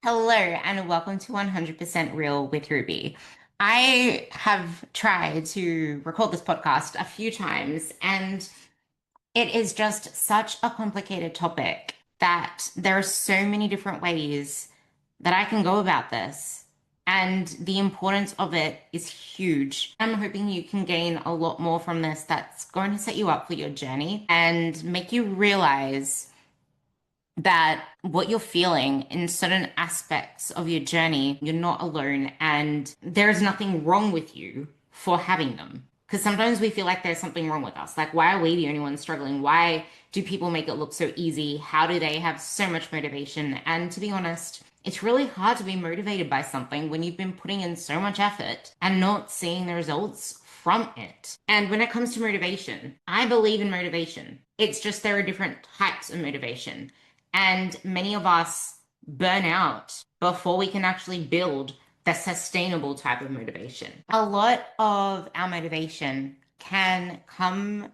Hello and welcome to 100% Real with Ruby. I have tried to record this podcast a few times and it is just such a complicated topic that there are so many different ways that I can go about this. And the importance of it is huge. I'm hoping you can gain a lot more from this that's going to set you up for your journey and make you realize that what you're feeling in certain aspects of your journey, you're not alone and there is nothing wrong with you for having them. Because sometimes we feel like there's something wrong with us. Like, why are we the only ones struggling? Why do people make it look so easy? How do they have so much motivation? And to be honest, it's really hard to be motivated by something when you've been putting in so much effort and not seeing the results from it. And when it comes to motivation, I believe in motivation. It's just there are different types of motivation. And many of us burn out before we can actually build the sustainable type of motivation. A lot of our motivation can come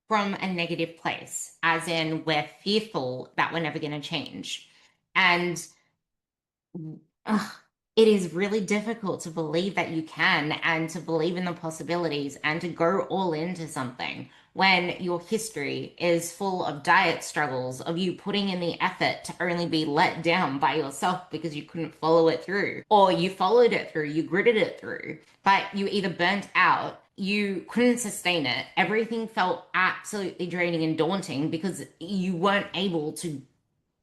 from a negative place, as in we're fearful that we're never going to change. And ugh, it is really difficult to believe that you can and to believe in the possibilities and to go all into something when your history is full of diet struggles, of you putting in the effort to only be let down by yourself because you couldn't follow it through, or you followed it through, you gritted it through, but you either burnt out, you couldn't sustain it, everything felt absolutely draining and daunting because you weren't able to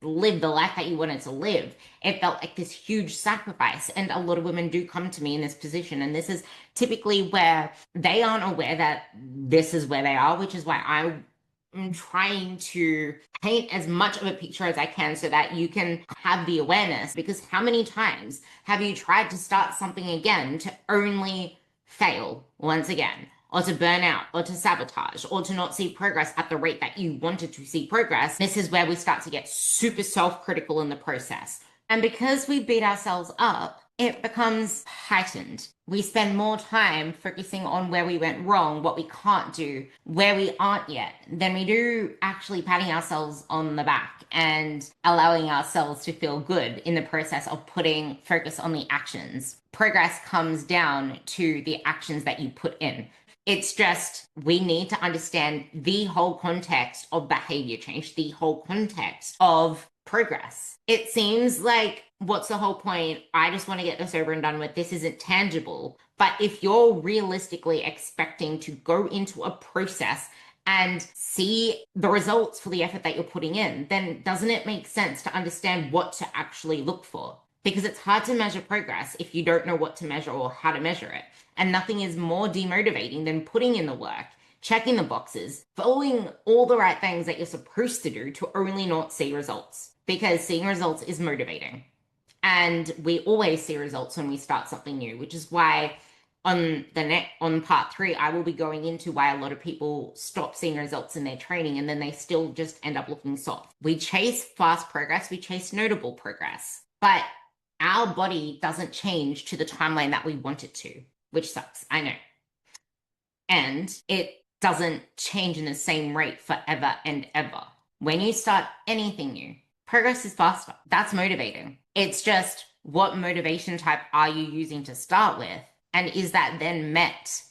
live the life that you wanted to live. It felt like this huge sacrifice. And a lot of women do come to me in this position. And this is typically where they aren't aware that this is where they are, which is why I'm trying to paint as much of a picture as I can so that you can have the awareness. Because how many times have you tried to start something again to only fail once again? Or to burn out, or to sabotage, or to not see progress at the rate that you wanted to see progress. This is where we start to get super self-critical in the process. And because we beat ourselves up, it becomes heightened. We spend more time focusing on where we went wrong, what we can't do, where we aren't yet, than we do actually patting ourselves on the back and allowing ourselves to feel good in the process of putting focus on the actions. Progress comes down to the actions that you put in. It's just we need to understand the whole context of behavior change, the whole context of progress. It seems like what's the whole point? I just want to get this over and done with. This isn't tangible. But if you're realistically expecting to go into a process and see the results for the effort that you're putting in, then doesn't it make sense to understand what to actually look for? Because it's hard to measure progress if you don't know what to measure or how to measure it. And nothing is more demotivating than putting in the work, checking the boxes, following all the right things that you're supposed to do to only not see results. Because seeing results is motivating. And we always see results when we start something new, which is why on part 3, I will be going into why a lot of people stop seeing results in their training and then they still just end up looking soft. We chase fast progress, we chase notable progress, but our body doesn't change to the timeline that we want it to, which sucks, I know. And it doesn't change in the same rate forever and ever. When you start anything new, progress is faster. That's motivating. It's just what motivation type are you using to start with? And is that then met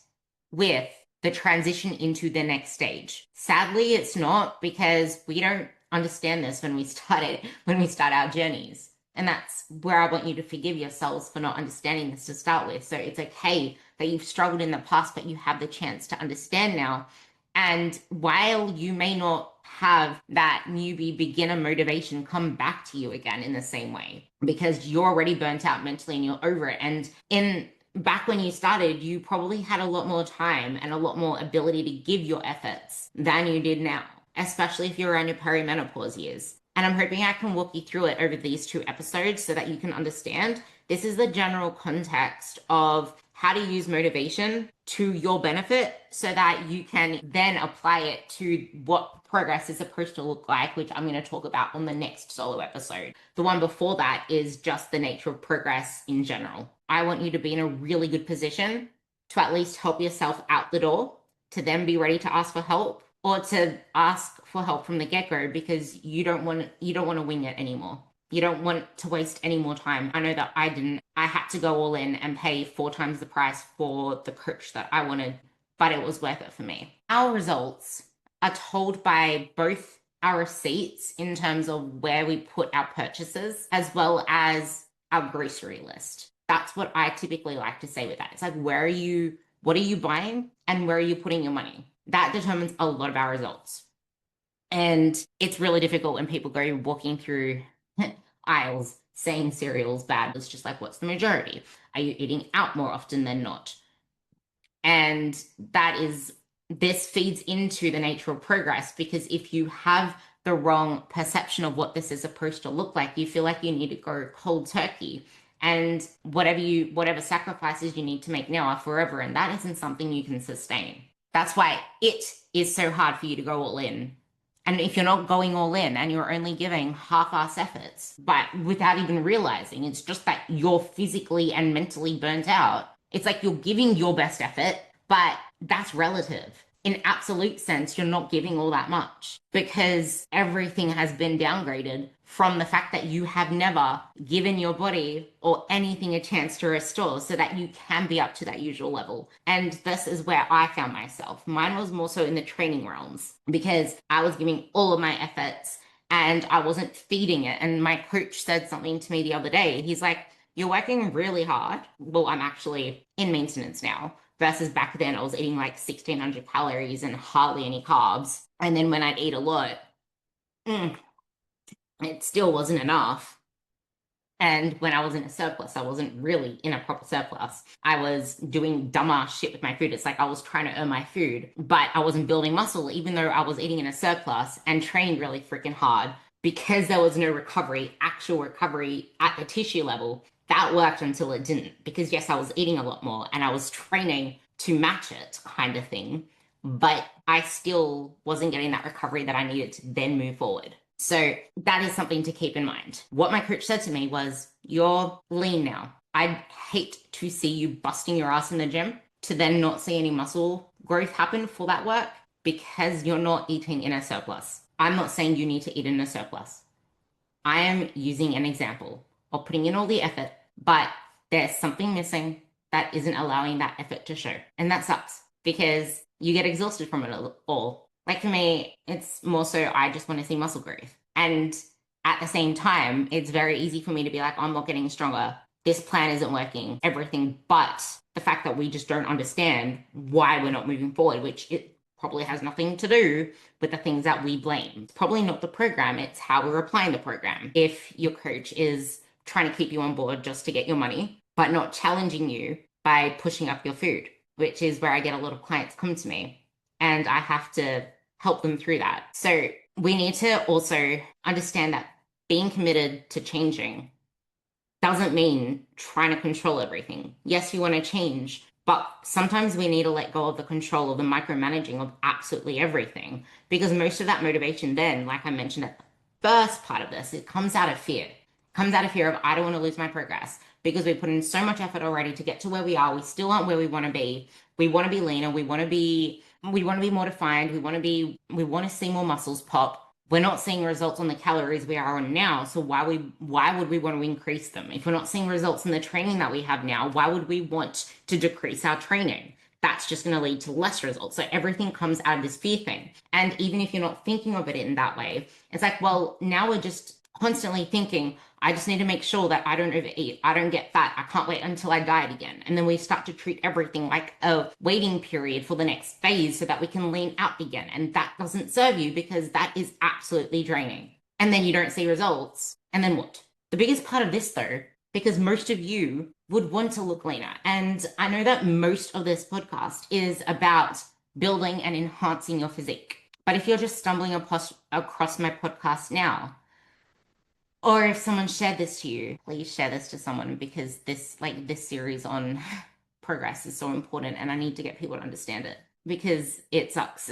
with the transition into the next stage? Sadly, it's not because we don't understand this when we start our journeys. And that's where I want you to forgive yourselves for not understanding this to start with. So it's okay that you've struggled in the past, but you have the chance to understand now. And while you may not have that newbie beginner motivation come back to you again in the same way, because you're already burnt out mentally and you're over it. And in back when you started, you probably had a lot more time and a lot more ability to give your efforts than you did now, especially if you're around your perimenopause years. And I'm hoping I can walk you through it over these 2 episodes so that you can understand this is the general context of how to use motivation to your benefit so that you can then apply it to what progress is supposed to look like, which I'm going to talk about on the next solo episode. The one before that is just the nature of progress in general. I want you to be in a really good position to at least help yourself out the door, to then be ready to ask for help, or to ask for help from the get-go because you don't want to wing it anymore. You don't want to waste any more time. I know that I didn't. I had to go all in and pay 4 times the price for the coach that I wanted, but it was worth it for me. Our results are told by both our receipts in terms of where we put our purchases, as well as our grocery list. That's what I typically like to say with that. It's like, what are you buying and where are you putting your money? That determines a lot of our results. And it's really difficult when people go walking through aisles saying cereal's bad. It's just like, what's the majority? Are you eating out more often than not? And this feeds into the nature of progress, because if you have the wrong perception of what this is supposed to look like, you feel like you need to go cold turkey. And whatever sacrifices you need to make now are forever. And that isn't something you can sustain. That's why it is so hard for you to go all in. And if you're not going all in and you're only giving half-ass efforts, but without even realizing, it's just that you're physically and mentally burnt out. It's like you're giving your best effort, but that's relative. In absolute sense, you're not giving all that much because everything has been downgraded from the fact that you have never given your body or anything a chance to restore so that you can be up to that usual level. And this is where I found myself. Mine was more so in the training realms because I was giving all of my efforts and I wasn't feeding it. And my coach said something to me the other day. He's like, you're working really hard. Well, I'm actually in maintenance now. Versus back then, I was eating like 1,600 calories and hardly any carbs. And then when I'd eat a lot, it still wasn't enough. And when I was in a surplus, I wasn't really in a proper surplus. I was doing dumber shit with my food. It's like I was trying to earn my food, but I wasn't building muscle, even though I was eating in a surplus and training really freaking hard because there was no recovery, actual recovery at the tissue level. That worked until it didn't. Because yes, I was eating a lot more and I was training to match it, kind of thing. But I still wasn't getting that recovery that I needed to then move forward. So that is something to keep in mind. What my coach said to me was, you're lean now. I'd hate to see you busting your ass in the gym to then not see any muscle growth happen for that work because you're not eating in a surplus. I'm not saying you need to eat in a surplus. I am using an example of putting in all the effort, but there's something missing that isn't allowing that effort to show. And that sucks because you get exhausted from it all. Like for me, it's more so I just want to see muscle growth. And at the same time, it's very easy for me to be like, I'm not getting stronger. This plan isn't working, everything. But the fact that we just don't understand why we're not moving forward, which it probably has nothing to do with the things that we blame. It's probably not the program, it's how we're applying the program. If your coach is trying to keep you on board just to get your money, but not challenging you by pushing up your food, which is where I get a lot of clients come to me and I have to help them through that. So we need to also understand that being committed to changing doesn't mean trying to control everything. Yes, you want to change, but sometimes we need to let go of the control of the micromanaging of absolutely everything because most of that motivation then, like I mentioned at the first part of this, it comes out of fear. It comes out of fear of I don't want to lose my progress because we put in so much effort already to get to where we are. We still aren't where we want to be. We want to be leaner. We want to be more defined. We want to see more muscles pop. We're not seeing results on the calories we are on now. So why would we want to increase them? If we're not seeing results in the training that we have now, why would we want to decrease our training? That's just going to lead to less results. So everything comes out of this fear thing. And even if you're not thinking of it in that way, it's like, well, now we're just constantly thinking, I just need to make sure that I don't overeat. I don't get fat. I can't wait until I diet again. And then we start to treat everything like a waiting period for the next phase so that we can lean out again. And that doesn't serve you because that is absolutely draining. And then you don't see results. And then what? The biggest part of this though, because most of you would want to look leaner. And I know that most of this podcast is about building and enhancing your physique. But if you're just stumbling across my podcast now, or if someone shared this to you, please share this to someone because this series on progress is so important and I need to get people to understand it because it sucks.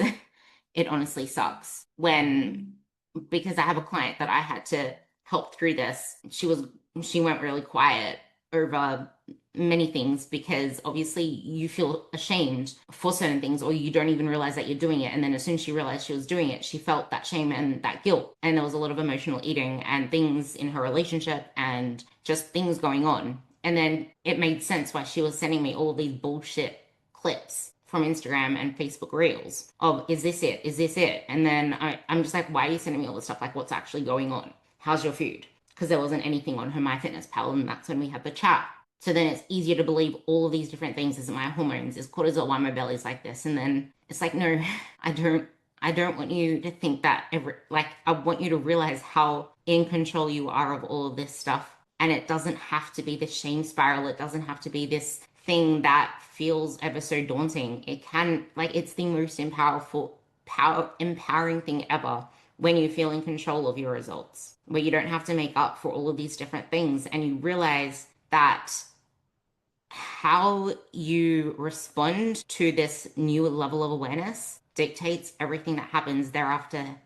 It honestly sucks because I have a client that I had to help through this. She went really quiet over many things because obviously you feel ashamed for certain things or you don't even realize that you're doing it. And then as soon as she realized she was doing it, she felt that shame and that guilt. And there was a lot of emotional eating and things in her relationship and just things going on. And then it made sense why she was sending me all these bullshit clips from Instagram and Facebook Reels of, is this it? Is this it? And then I'm just like, why are you sending me all this stuff? Like, what's actually going on? How's your food? Because there wasn't anything on her MyFitnessPal, and that's when we had the chat. So then it's easier to believe all of these different things. Is it my hormones? Is cortisol why my belly's like this? And then it's like, no, I don't want you to think that I want you to realize how in control you are of all of this stuff. And it doesn't have to be this shame spiral. It doesn't have to be this thing that feels ever so daunting. It can, like, it's the most empowering thing ever when you feel in control of your results, where you don't have to make up for all of these different things and you realize that how you respond to this new level of awareness dictates everything that happens thereafter.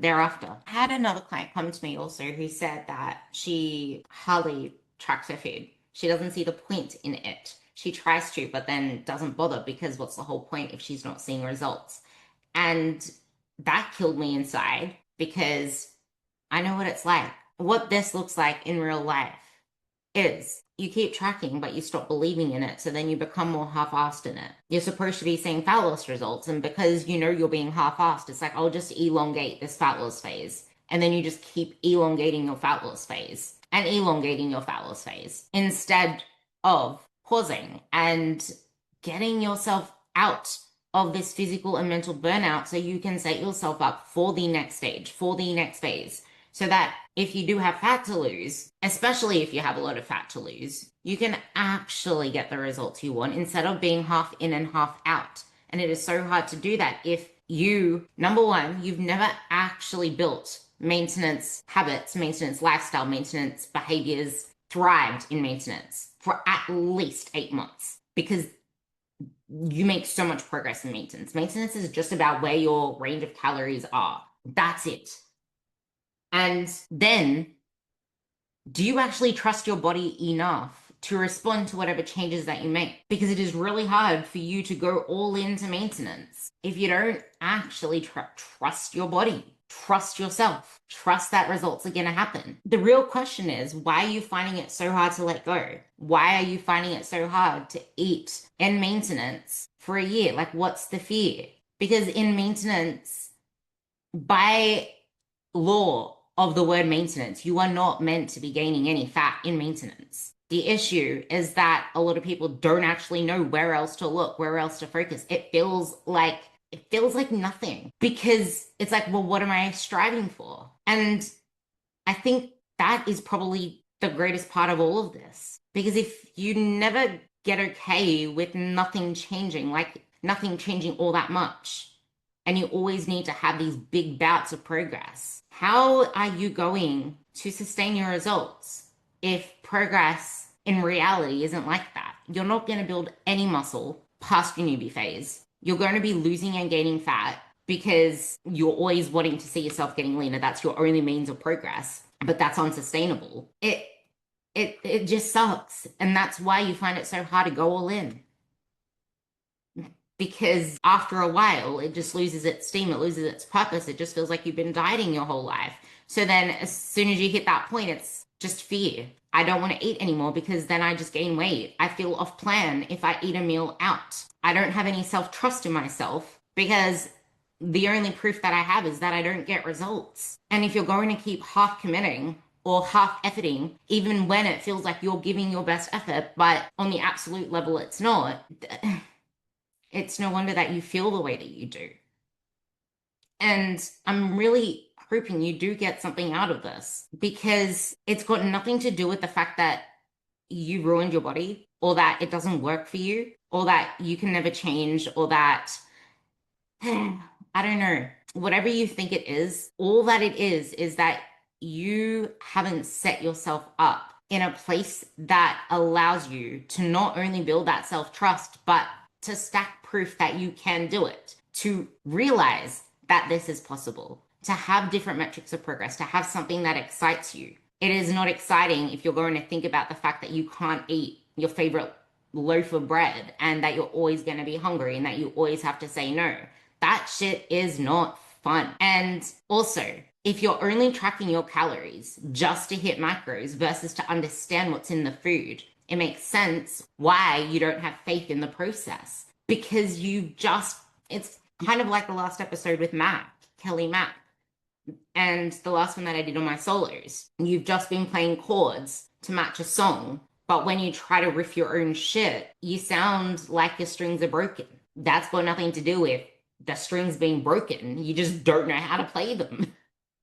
I had another client come to me also who said that she hardly tracks her food. She doesn't see the point in it. She tries to, but then doesn't bother because what's the whole point if she's not seeing results? And that killed me inside because I know what it's like. What this looks like in real life is you keep tracking, but you stop believing in it. So then you become more half-assed in it. You're supposed to be seeing fat loss results. And because you know you're being half-assed, it's like, I'll just elongate this fat loss phase. And then you just keep elongating your fat loss phase and elongating your fat loss phase instead of pausing and getting yourself out of this physical and mental burnout so you can set yourself up for the next stage, for the next phase. So that if you do have fat to lose, especially if you have a lot of fat to lose, you can actually get the results you want instead of being half in and half out. And it is so hard to do that if you, number one, you've never actually built maintenance habits, maintenance lifestyle, maintenance behaviors, thrived in maintenance for at least 8 months because you make so much progress in maintenance. Maintenance is just about where your range of calories are. That's it. And then, do you actually trust your body enough to respond to whatever changes that you make? Because it is really hard for you to go all into maintenance if you don't actually trust your body, trust yourself, trust that results are going to happen. The real question is, why are you finding it so hard to let go? Why are you finding it so hard to eat in maintenance for a year? Like, what's the fear? Because in maintenance, by law of the word maintenance, you are not meant to be gaining any fat in maintenance. The issue is that a lot of people don't actually know where else to look, where else to focus. It feels like nothing because it's like, well, what am I striving for? And I think that is probably the greatest part of all of this. Because if you never get okay with nothing changing, like nothing changing all that much, and you always need to have these big bouts of progress, how are you going to sustain your results if progress in reality isn't like that? You're not going to build any muscle past your newbie phase. You're going to be losing and gaining fat because you're always wanting to see yourself getting leaner. That's your only means of progress, but that's unsustainable. It just sucks. And that's why you find it so hard to go all in. Because after a while, it just loses its steam, it loses its purpose. It just feels like you've been dieting your whole life. So then as soon as you hit that point, it's just fear. I don't want to eat anymore because then I just gain weight. I feel off plan if I eat a meal out. I don't have any self-trust in myself because the only proof that I have is that I don't get results. And if you're going to keep half committing or half efforting, even when it feels like you're giving your best effort, but on the absolute level it's not, it's no wonder that you feel the way that you do. And I'm really hoping you do get something out of this because it's got nothing to do with the fact that you ruined your body or that it doesn't work for you or that you can never change or that, I don't know, whatever you think it is, all that it is that you haven't set yourself up in a place that allows you to not only build that self-trust, but to stack proof that you can do it, to realize that this is possible, to have different metrics of progress, to have something that excites you. It is not exciting if you're going to think about the fact that you can't eat your favorite loaf of bread and that you're always going to be hungry and that you always have to say no. That shit is not fun. And also, if you're only tracking your calories just to hit macros versus to understand what's in the food, it makes sense why you don't have faith in the process. Because it's kind of like the last episode with Kelly Mack, and the last one that I did on my solos. You've just been playing chords to match a song, but when you try to riff your own shit, you sound like your strings are broken. That's got nothing to do with the strings being broken. You just don't know how to play them.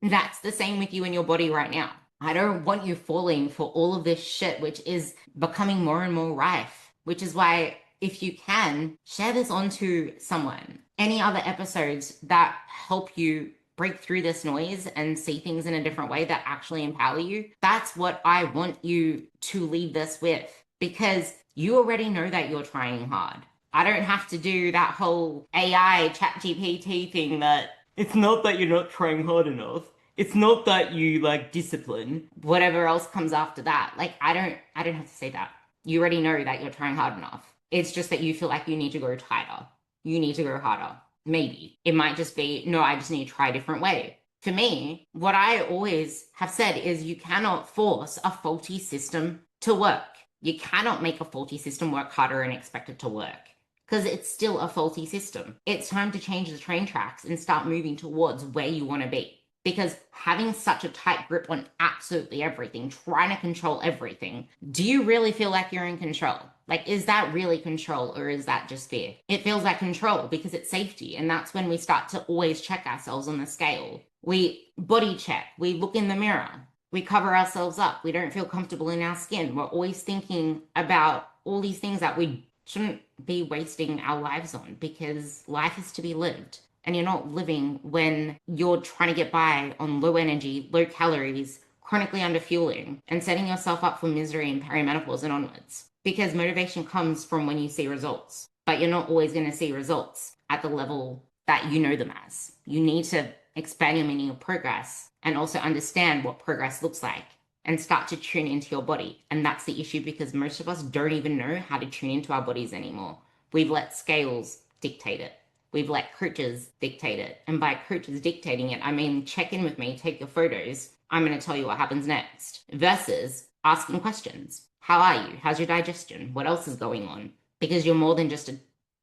That's the same with you and your body right now. I don't want you falling for all of this shit, which is becoming more and more rife, which is why if you can, share this onto someone. Any other episodes that help you break through this noise and see things in a different way that actually empower you. That's what I want you to leave this with, because you already know that you're trying hard. I don't have to do that whole AI chat GPT thing that it's not that you're not trying hard enough. It's not that you like discipline. Whatever else comes after that. Like I don't have to say that. You already know that you're trying hard enough. It's just that you feel like you need to go tighter. You need to go harder. Maybe. It might just be, no, I just need to try a different way. For me, what I always have said is you cannot force a faulty system to work. You cannot make a faulty system work harder and expect it to work, because it's still a faulty system. It's time to change the train tracks and start moving towards where you want to be. Because having such a tight grip on absolutely everything, trying to control everything, do you really feel like you're in control? Like, is that really control, or is that just fear? It feels like control because it's safety. And that's when we start to always check ourselves on the scale. We body check, we look in the mirror, we cover ourselves up, we don't feel comfortable in our skin. We're always thinking about all these things that we shouldn't be wasting our lives on, because life is to be lived. And you're not living when you're trying to get by on low energy, low calories, chronically underfueling, and setting yourself up for misery in perimenopause and onwards. Because motivation comes from when you see results, but you're not always going to see results at the level that you know them as. You need to expand your meaning of progress and also understand what progress looks like and start to tune into your body. And that's the issue, because most of us don't even know how to tune into our bodies anymore. We've let scales dictate it. We've let coaches dictate it. And by coaches dictating it, I mean, check in with me, take your photos. I'm going to tell you what happens next. Versus asking questions. How are you? How's your digestion? What else is going on? Because you're more than just a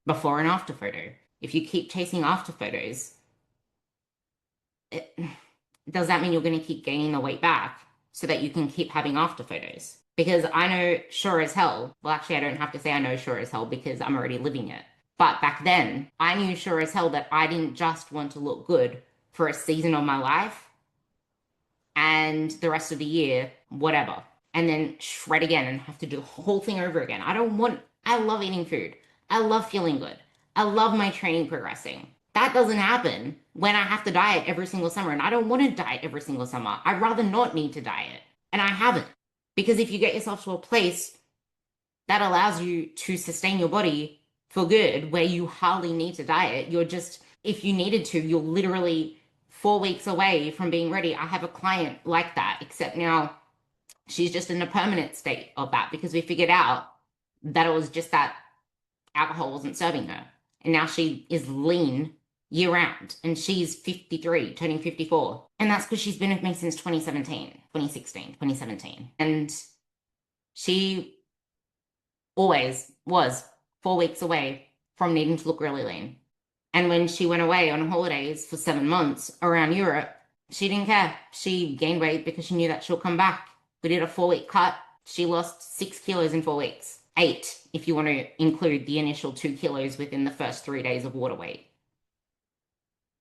before and after photo. If you keep chasing after photos, does that mean you're going to keep gaining the weight back so that you can keep having after photos? Because I know sure as hell, well, actually, I don't have to say I know sure as hell because I'm already living it. But back then, I knew sure as hell that I didn't just want to look good for a season of my life and the rest of the year, whatever, and then shred again and have to do the whole thing over again. I love eating food. I love feeling good. I love my training progressing. That doesn't happen when I have to diet every single summer, and I don't want to diet every single summer. I'd rather not need to diet, and I haven't. Because if you get yourself to a place that allows you to sustain your body for good, where you hardly need to diet, if you needed to, you're literally 4 weeks away from being ready. I have a client like that, except now she's just in a permanent state of that because we figured out that it was just that alcohol wasn't serving her. And now she is lean year round, and she's 53, turning 54. And that's because she's been with me since 2017. And she always was 4 weeks away from needing to look really lean. And when she went away on holidays for 7 months around Europe, she didn't care. She gained weight because she knew that she'll come back. We did a 4-week cut. She lost 6 kilos in 4 weeks. 8, if you want to include the initial 2 kilos within the first 3 days of water weight.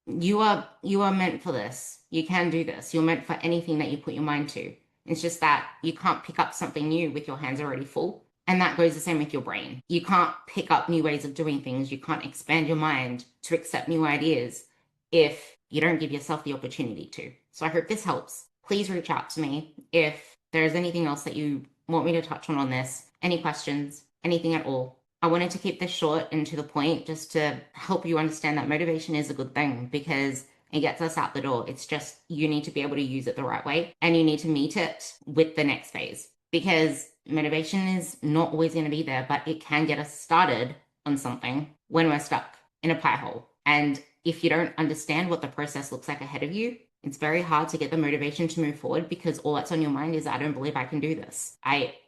You are meant for this. You can do this. You're meant for anything that you put your mind to. It's just that you can't pick up something new with your hands already full. And that goes the same with your brain. You can't pick up new ways of doing things. You can't expand your mind to accept new ideas if you don't give yourself the opportunity to. So I hope this helps. Please reach out to me if there's anything else that you want me to touch on this. Any questions, anything at all. I wanted to keep this short and to the point just to help you understand that motivation is a good thing because it gets us out the door. It's just you need to be able to use it the right way and you need to meet it with the next phase. Because Motivation is not always going to be there, but it can get us started on something when we're stuck in a pie hole. And if you don't understand what the process looks like ahead of you, it's very hard to get the motivation to move forward because all that's on your mind is, I don't believe I can do this.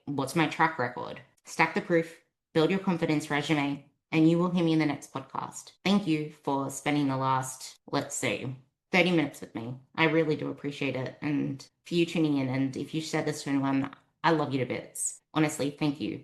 What's my track record? Stack the proof, build your confidence resume, and you will hear me in the next podcast. Thank you for spending the last, let's say, 30 minutes with me. I really do appreciate it. And for you tuning in, and if you said this to anyone, I love you to bits. Honestly, thank you.